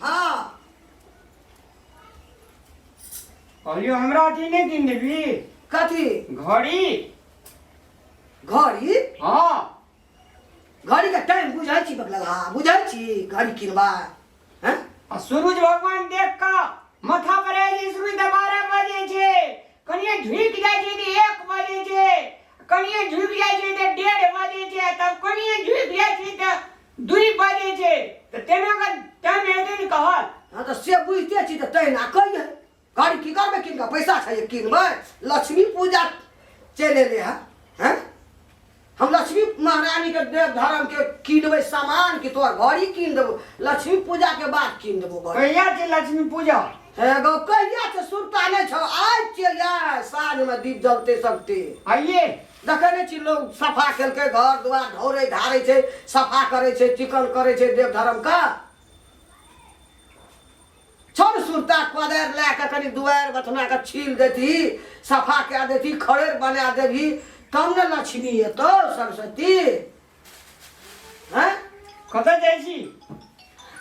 हाँ कहलियो हमरा अथी नहीं किन देबी कथी घड़ी घड़ी हाँ घड़ी का टाइम बुझाई छी बगला बुझाई छी घड़ी किनबा हैं आ सूरज भगवान देख का माथा पर आई सूरज 12 बजे छे कनिए झुक जाय छे तो 1 बजे छे कनिए झुक जाय छे तो 1:30 बजे छे तब कनिए झुक जाय छे तो 2 बजे छे तो तेना का टाइम हेते न कहल हाँ तो से बुझते छी तो तैना कही है घड़ी की करबे किनका पैसा छै किनबे लक्ष्मी पूजा चले ले हैं हम लक्ष्मी महारानी के देव धर्म के किनबे सामान कि तोर घड़ी किन देबो लक्ष्मी पूजा के बाद किन देबो घड़ी कहिया छे लक्ष्मी पूजा हे गो कहिया से सुरता नहीं छो आज चलिया साँझ में दीप जलते सकते आइए देखे नहीं छी लोग सफा केलके घर द्वार ढोरे धारे छे सफा करे छे चिकन करे छे देव धर्म का छोड़ सुरता कोदर लेके कनी दुआर बथना के छील देती सफा के देती खड़ेर बना देवी तब न लक्ष्मी है तो सरस्वती हैं कतऽ जाइ छी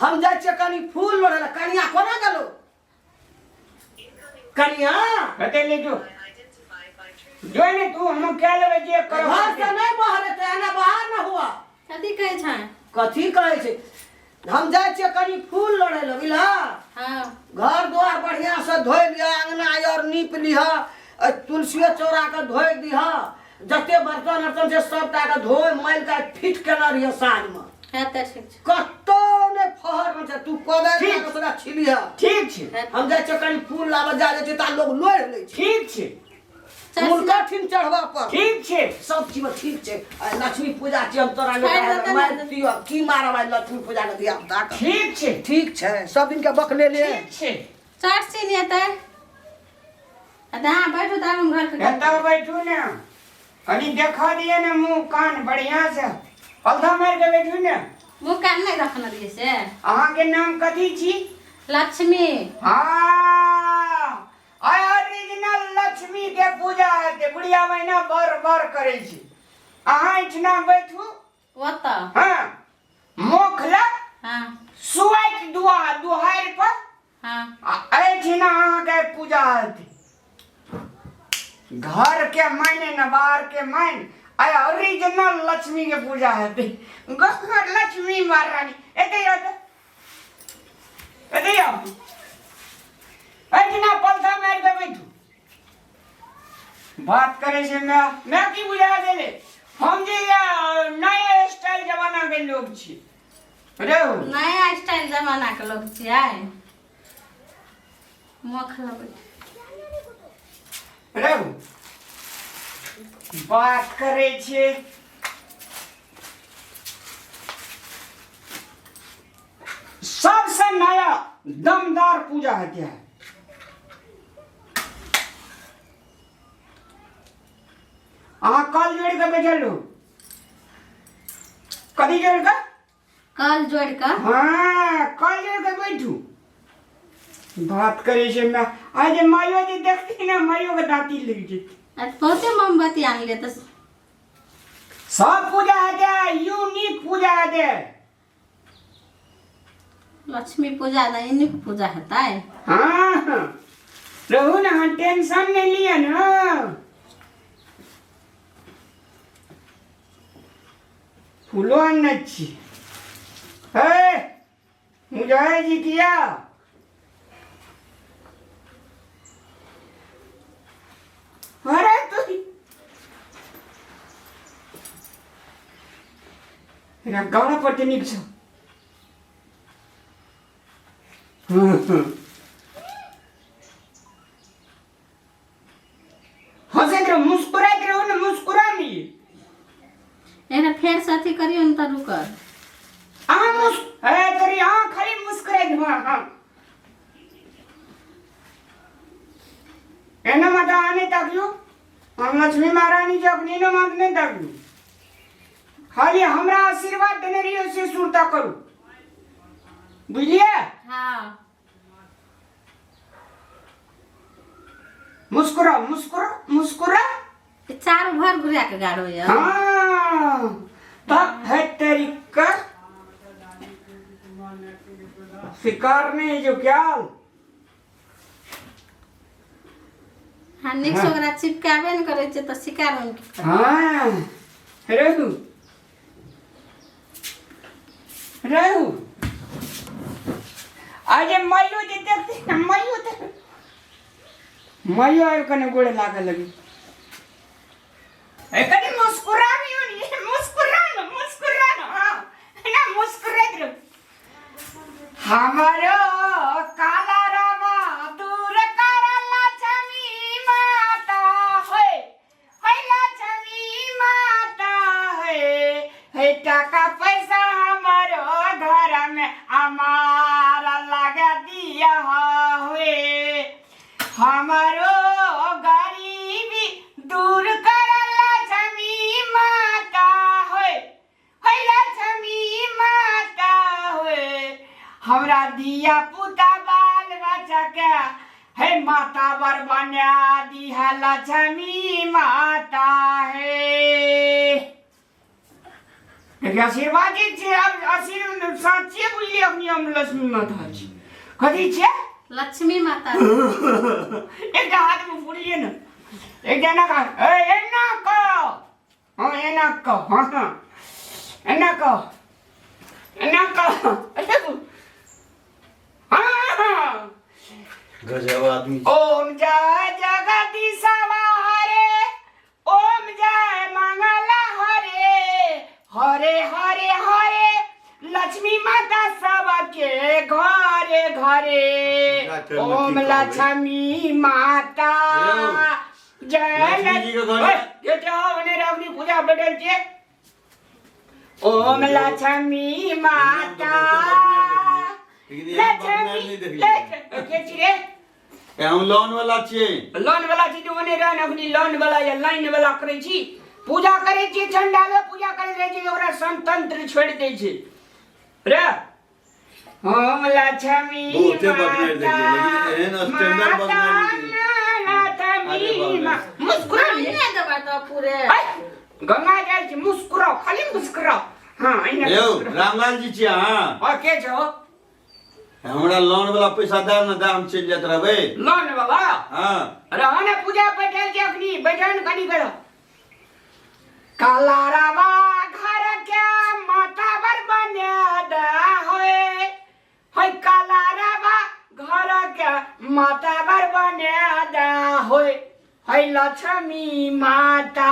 हम जाय छे कनी फूल लोढ़े ला कनिया कोना गेलो कनिया कते ले जो ने तू हम क्या लेबे जे कर घर से नहीं बाहर ते ना बाहर न हुआ कथी कहै छै कथी कहै छे हम जाय छे कनी फूल लोढ़े ला बिला हाँ घर द्वार बढ़िया से धोइ लिया अंगना और नीप लिहा तुलसी चौरा के धोइ दिहा जते बर्तन अर्तन से सबटा के धोइ मैल के फिट केना रहिया साँझ में है त ठीक छै कत्तो ने फहर में तू कोदर ठीक। के सदा छिलिया ठीक छे हम जाय छे कनी फूल लाबे जा छै ता लोग लोढ़ ले छै ठीक छे फूल कठिन चढ़वा पर ठीक छे सब चीज में ठीक छै आ लक्ष्मी पूजा छी हम तोरा खाइ ले देतै मैं ने। दियो की मारब आई लक्ष्मी पूजा के दिया ता ठीक छे ठीक छै सब दिन के बकले ले ठीक छे चाट सीन हेतै अहाँ बैठू त हम घर के एतऽ बैठू ने कनी देखा दिए ने मुंह कान बढ़िया से पौधा मार के बैठू ने मुँह कान नहीं रखने रहिए से अहाँ के नाम कथी छी लक्ष्मी हाँ आय ओरिजिनल लक्ष्मी के पूजा हेते बुढ़िया महीना बर करे छी अहाँ इठना बैठू ओतऽ हाँ मोखला हाँ सुआइत दुहार पर हाँ एठिना अहाँ के पूजा हेते घर के मायने न बाहर के मायने आय ओरिजिनल लक्ष्मी के पूजा हेते घर लक्ष्मी महारानी एते एठिना पलथा मार के बैठू बात करे से मैं की बुझा देले हम जे नया स्टाइल जमाना के लोग छी रहू नया स्टाइल जमाना के लोग छियै मोखला रहू बात करे छे सबसे नया दमदार पूजा है क्या है अहाँ कल जोड़ के बैठल हो कथी जोड़ के कल जोड़ कर हाँ कल जोड़ के बैठू बात करे छे मैं आज मायो जी देखती ना मायो के दांती लग जेती आज बहुते मोमबत्ती आन ले तो सब पूजा है क्या यूनिक पूजा है क्या लक्ष्मी पूजा ना यूनिक पूजा हेतै हाँ रहू ना हाँ टेंशन नहीं लिया ना फूलो आना चाहिए है मुझे जी किया अरे तो मेरा गाना पड़ते नहीं कुछ हंसत रहो मुस्कुराते रहो ना मुस्कुरा नहीं एना फेर साथी करियो न त रुकर हाँ मुस है तेरी हाँ खाली मुस्कुराए दो हाँ एना मत आने तक लो हम लक्ष्मी महारानी जी अपनी न मांगने तक लो खाली हमरा आशीर्वाद देने रहियो से सुरता करू बुझलिए हाँ मुस्कुरा मुस्कुरा मुस्कुरा चार भर घुरिया के गाड़ो या हाँ तब है तेरी का शिकार नहीं जो क्या हाँ निक से ओकरा चिपकाबे न करे छै त शिकार हम की करब। हाँ रहू रहू आज मयो जे देखते मयो तो मयो आयो कने गोड़े लागे लगी ए कने मुस्कुरानी होनी मुस्कुरानो हाँ ना मुस्कुरात रहो हमारो काला रामा दूर करला छमी माता होय होय लक्ष्मी माता है टाका पैसा हमारो घर में हमारा लगा दिया हुए हमारो गरीबी दूर करला छमी माता होय होय लक्ष्मी माता होय हमरा दिया पुता बाल बच्चा के है माता बर बना दिया लक्ष्मी माता है एक आशीर्वाद छे अब आशीर्वाद साचे बोली अपनी हम लक्ष्मी माता छी कथी छे लक्ष्मी माता एक हाथ में फुड़िए ना एक जना का ए एना को हां एना को हां एना को हां गजब आदमी ओम जय जगदीश हरे ओम जय मंगल हरे हरे हरे हरे लक्ष्मी माता सबके घरे घरे ओम लक्ष्मी माता जय लक्ष्मी जी के घरे? ये जाओ मैंने अपनी पूजा बदल के ओम लक्ष्मी माता हम लोन वाला छियै लोन वाला छी तो ओने रहन अपनी लोन वाला या लाइन वाला करे छी पूजा करे छी झंडाले पूजा करे रहे छी ओकरा संतंत्र छोड़ दे छी रे ओम लक्ष्मी बहुते बकने देखिए लेकिन एहन स्टैंडर्ड बकने मुस्कुरा नहीं देबा त पूरे गंगा जल छी मुस्कुराओ खाली मुस्कुराओ हां इने यौ रामलाल जी छियै हां और के छो हमरा लोन वाला पैसा दे न दे हम चल जात रहबै लोन वाला हां रहने पूजा पटेल के अपनी बजन कनी करो काला रावा घर के माता बर बने दा होय काला रावा घर के माता बर बने दा होय लक्ष्मी माता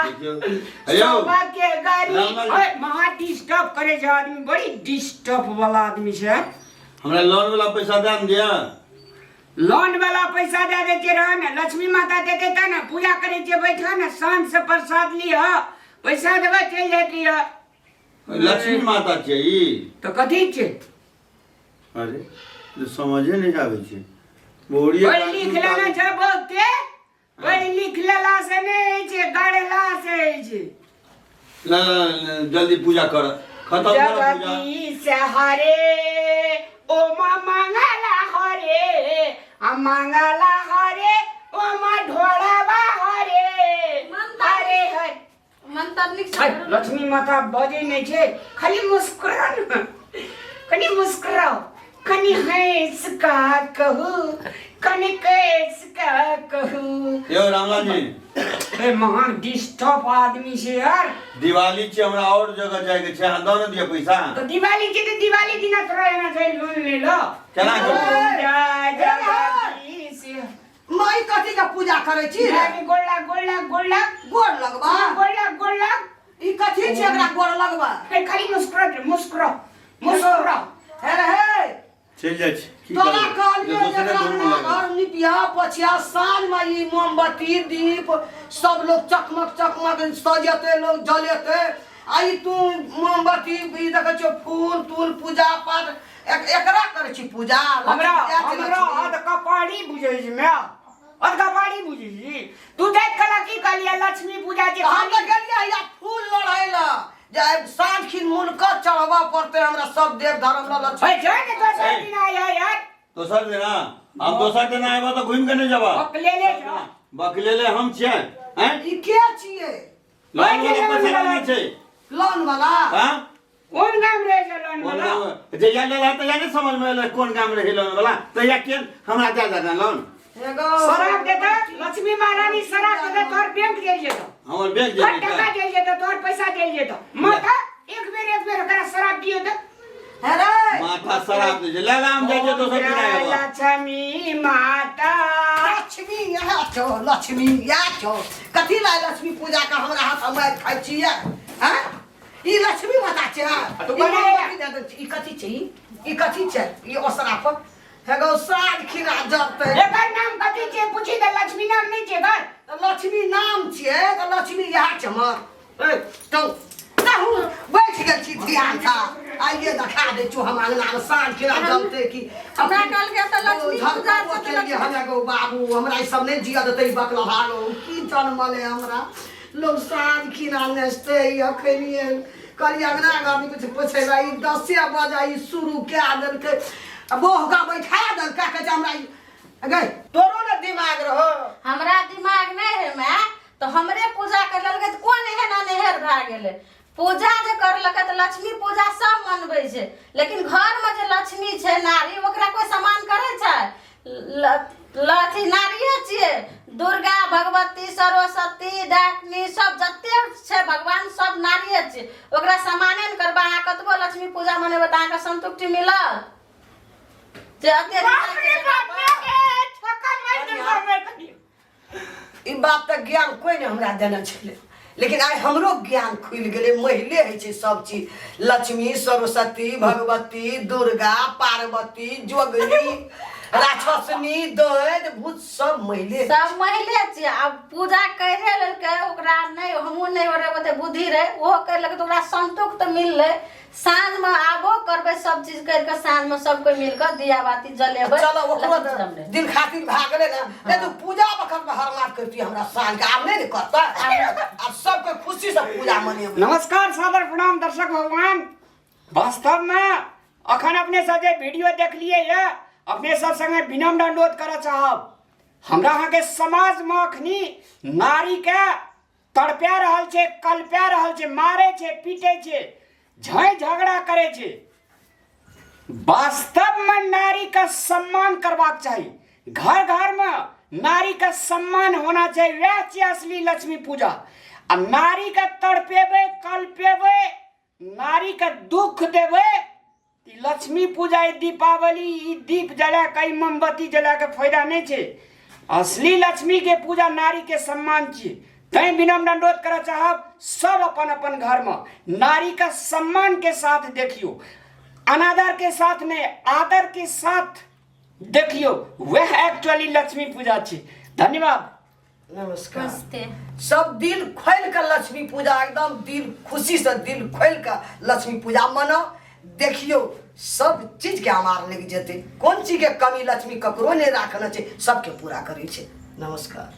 देखियो के गरीब ओए महा डिस्टर्ब करे छ आदमी बड़ी डिस्टर्ब वाला आदमी छै हमरा लोन वाला पैसा दे न दिया लोन वाला पैसा दे देते रह ना लक्ष्मी माता दे देता ना पूजा करे जे बैठा ना सांझ से प्रसाद लिया पैसा देबे चल जाती है लक्ष्मी माता छियै ई तो कथी छै अरे तो समझे नहीं आबै छै बोरिया पढ़ लिख लेना छै बहुते पढ़ लिख लेला से नहीं छै गड़ला से छै जल्दी पूजा कर खत्म कर पूजा जगदीश हरे ओम मंगला हरे मंगला हरे ओम ढोड़ावा हरे हरे हरे मंत्र निक से करू। लक्ष्मी माता बजे नहीं छे खाली मुस्कुराओ कनी मुस्कुराओ कनी हंस का कहू कनी कैस का कहू यो रामलाल जी ए महान डिस्टर्ब आदमी छे यार दिवाली छै हमरा और जगह जाय के छै अहाँ दो न दिया पैसा तो दिवाली के तो दिवाली दिन रहना चाहिए लोन ले लो केना जय जगदीश माई कथी का पूजा करे छी रे गोला गोला गोला गोड़ लगबा गोला गोला ई कथी छै एकरा गोड़ लगबा खाली मुस्कुराओ मुस्कुराओ हे हे चल जाय छै की तोरा करब? कहलिए जो दूसरे एकरा धुन में लगे। घर निपिया पछिया साँझ में ई मोमबत्ती दीप सब लोग चकमक सजेते लोग जलेते आई तू मोमबत्ती ई देखे छो फूल तूल पूजा पाठ एकरा करे छी पूजा हमरा हाथ कपाड़ी बुझै छी मैं हाथ कपाड़ी बुझै छी तू देख कला की कहलिए लक्ष्मी पूजा के हम तो गेलिए या फूल लड़ाइला जे साँझ खिन मुनका चढ़वा पड़ते हमरा सब देव धर्म ला लक्ष्मी भाई जाए ने तो सर दिन आया यार दोसर दिन हम दोसर दिन आएबा तो घुम के नहीं जाबा बकलेले जा बकलेले हम छियै हैं ई के छिए लोन वाला पैसा नहीं छै लोन वाला हां कौन काम रहे छै लोन वाला जहिया ले रहा तहिया नहीं समझ में आयल कौन काम रहे लोन वाला तहिया केन हमरा दे देना लोन एगो शराब देता लक्ष्मी महारानी शराब देता तोर बैंक दे जेतो हमर बैंक तोर दे टका दे जेतो तोर पैसा दे जेतो माथा एक बेर ओकरा शराब दियो तो अरे माथा शराब दे ले लाम जाय जे दोसर पिनाय लक्ष्मी माता लक्ष्मी यहाँ छो लक्ष्मी यहाँ छो कथी ला लक्ष्मी पूजा का हमरा हाथ में खाइ छियै हैं ई लक्ष्मी माता छै तो बने ई कथी छै ई कथी छै ई ओसरा पर हेगो साग खीरा जरते एकर नाम कथी छै पूछी त लक्ष्मी नाम नहीं छै घर लक्ष्मी नाम छियै त लक्ष्मी यहाँ छै मर ए तो कहू बैठ गेल छी ध्यान था आइए दिखा दे छु हम अंगना में साग खीरा जरते की हमरा कहल के त लक्ष्मी पूजा के हम एगो बाबू हमरा ई सब नहीं जिया देतै बकला भागो की जन्मले हमरा लोग साग खीरा नस्ते अखनिए कल अंगना गामी कुछ पूछे भाई 10 बजे ई शुरू के देल के बोह का बैठा देल का के हमरा गई तोरो न दिमाग रहो हमरा दिमाग नहीं है मैं तो हमरे पूजा कर ललके त कोन एहन अनहेर भ गेले पूजा जे करलकै त लक्ष्मी पूजा सब मनबै छै लेकिन घर में जे लक्ष्मी छै नारी ओकरा कोई सम्मान करे छै लथी नारिये छियै दुर्गा भगवती सरस्वती डाकनी सब जते छै भगवान सब नारिये छै ओकरा सम्माने न करबा अहाँ कतबो लक्ष्मी पूजा मनेबै त अहाँके संतुष्टि मिलत जे अते बाप रे बाप रे छक्का मार दे घर में कहियो ई बात त ज्ञान कोई ने हमरा देने छले लेकिन आइ हमरो ज्ञान खुल गेलै महिले है छै सब चीज लक्ष्मी सरस्वती भगवती दुर्गा पार्वती जोगनी राक्षसनी दैत भूत सब महिले छियै अब पूजा करे लेलकै ओकरा नहीं हमहू नहीं हो रहे ओते बुद्धि रहे ओहो कर लगे तो ओकरा संतोष तो मिलले साँझ में आबो करबे सब चीज कर के साँझ में सब कोई मिलकर दिया बाती जलेबे चलो ओकरो दिन खातिर भागले ना नहीं तो पूजा वक्त में हर मार करती हमरा साल के आब नहीं करता अब सबके खुशी से पूजा मनेबै नमस्कार सादर प्रणाम दर्शक भगवान वास्तव में अखन अपने सब जे वीडियो देख लिए ये अपने सब संगे विनम्र अनुरोध करऽ चाहब हमरा अहाँ के समाज में अखनी नारी के तड़पा रहल छै कल्पा रहल छै मारे छै पीटे छै झै झगड़ा करे छै वास्तव में नारी का सम्मान करबाक चाहिए घर घर में नारी का सम्मान होना चाहिए वह छै असली लक्ष्मी पूजा आ नारी का तड़पेबे कल्पेबे नारी का दुख देवे लक्ष्मी पूजा दीपावली दीप जला के मोमबत्ती जला के फायदा नहीं छे असली लक्ष्मी के पूजा नारी के सम्मान छे तै विनम्र अनुरोध करऽ चाहब सब अपन अपन घर में नारी का सम्मान के साथ देखियो अनादर के साथ नहीं आदर के साथ देखियो वह एक्चुअली लक्ष्मी पूजा छे धन्यवाद नमस्कार नमस्ते सब दिल खोल कर लक्ष्मी पूजा एकदम दिल खुशी से दिल खोल कर लक्ष्मी पूजा मनाओ देखियो सब चीज के हमार लग जेते कौन चीज के कमी लक्ष्मी ककरो नहीं राखना चाहिए सबके पूरा करे छे नमस्कार।